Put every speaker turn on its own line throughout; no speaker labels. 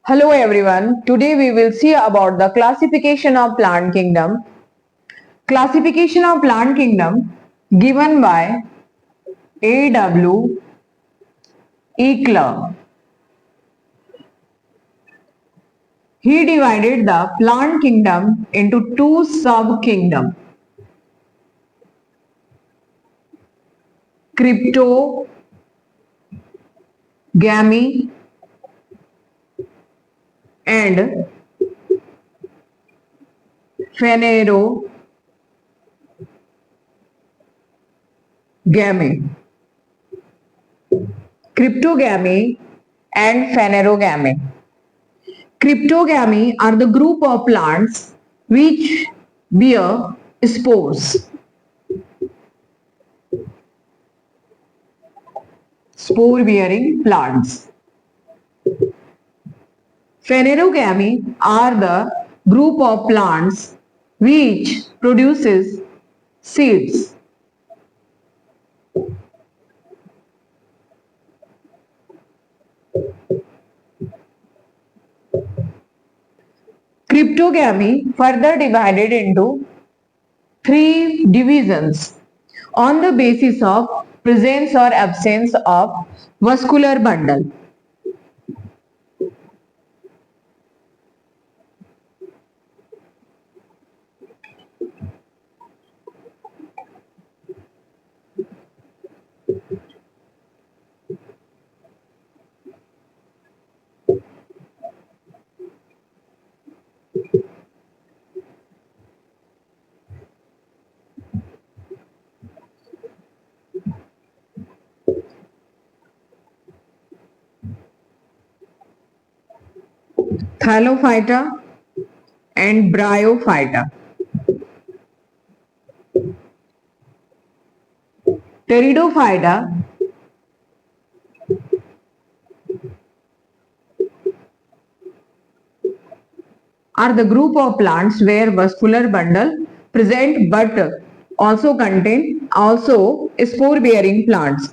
Hello everyone. Today we will see about the classification of plant kingdom. Classification of plant kingdom given by A.W. Ekler. He divided the plant kingdom into two sub-kingdoms, cryptogamy and phanerogamy. Cryptogamy and phanerogamy. Cryptogamy are the group of plants which bear spores. Spore-bearing plants. Phanerogamy are the group of plants which produces seeds. Cryptogamy further divided into three divisions on the basis of presence or absence of vascular bundle. Thallophyta and Bryophyta. Pteridophyta are the group of plants where vascular bundle present but also contain spore bearing plants.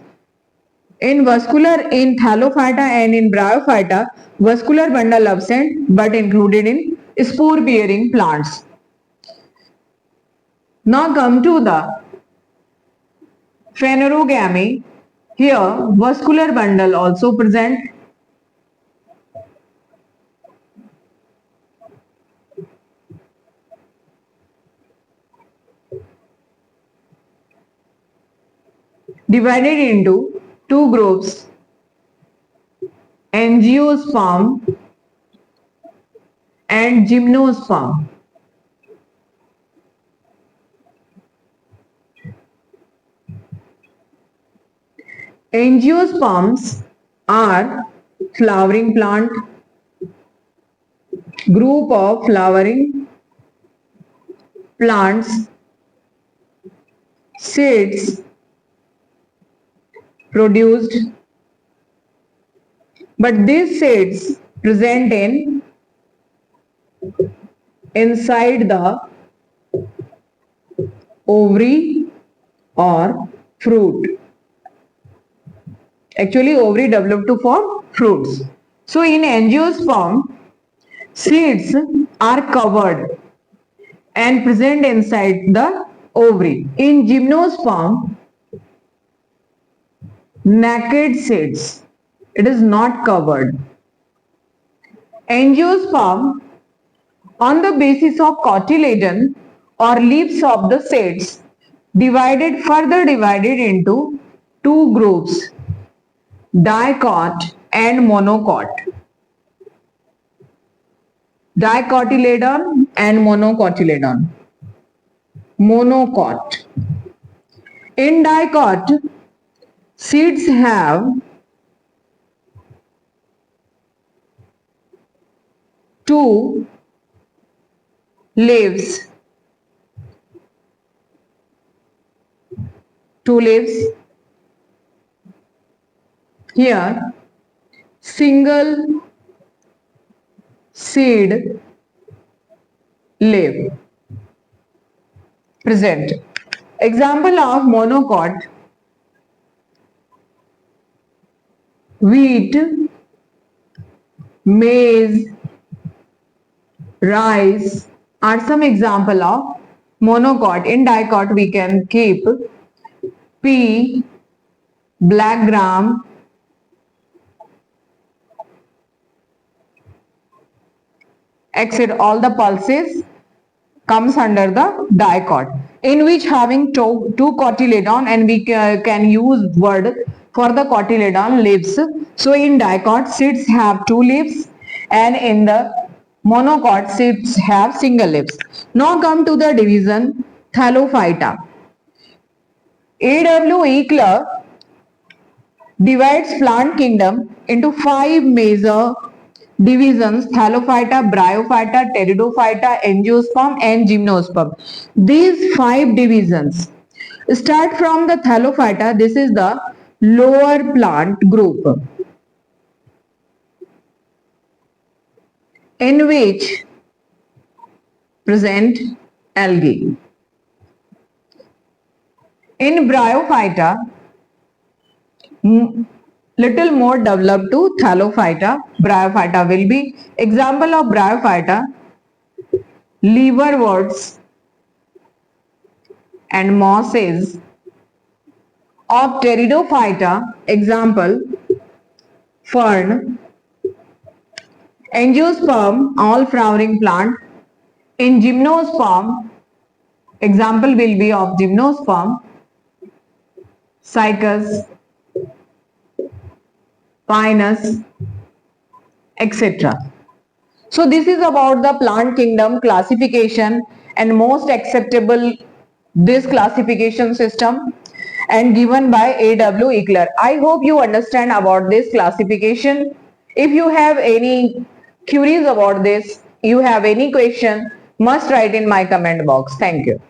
In Thallophyta and in Bryophyta, vascular bundle absent but included in spore bearing plants. Now come to the phanerogamy. Here vascular bundle also present. Divided into two groups, angiosperm and gymnosperm. Angiosperms are flowering plant, group of flowering plants, seeds produced, but these seeds present inside the ovary or fruit. Actually, ovary develop to form fruits. So in angiosperm, seeds are covered and present inside the ovary. In gymnosperm, naked seeds. It is not covered. Angiosperm, on the basis of cotyledon or leaves of the seeds, further divided into two groups, dicot and monocot. Dicotyledon and monocotyledon. Monocot. In dicot, seeds have two leaves. Here, single seed leaf present. Example of monocot: wheat, maize, rice are some example of monocot. In dicot we can keep pea, black gram, etc. All the pulses comes under the dicot, in which having two cotyledon, and we can use word for the cotyledon leaves. So in dicot seeds have two leaves, and in the monocot seeds have single leaves. Now come to the division Thallophyta. A.W. Eckler divides plant kingdom into 5 major divisions: Thallophyta, Bryophyta, Pteridophyta, Angiosperm and Gymnosperm. These 5 divisions start from the Thallophyta. This is the lower plant group, in which present algae. In Bryophyta, little more developed to Thallophyta. Bryophyta will be example of Bryophyta: liverworts and mosses. Of Pteridophyta, example fern. Angiosperm, all flowering plant. In Gymnosperm, example will be of Gymnosperm, Cycas, Pinus, etc. So this is about the plant kingdom classification and most acceptable this classification system, and given by A.W. Eckler. I hope you understand about this classification. If you have any queries about this, you have any question, must write in my comment box. Thank you.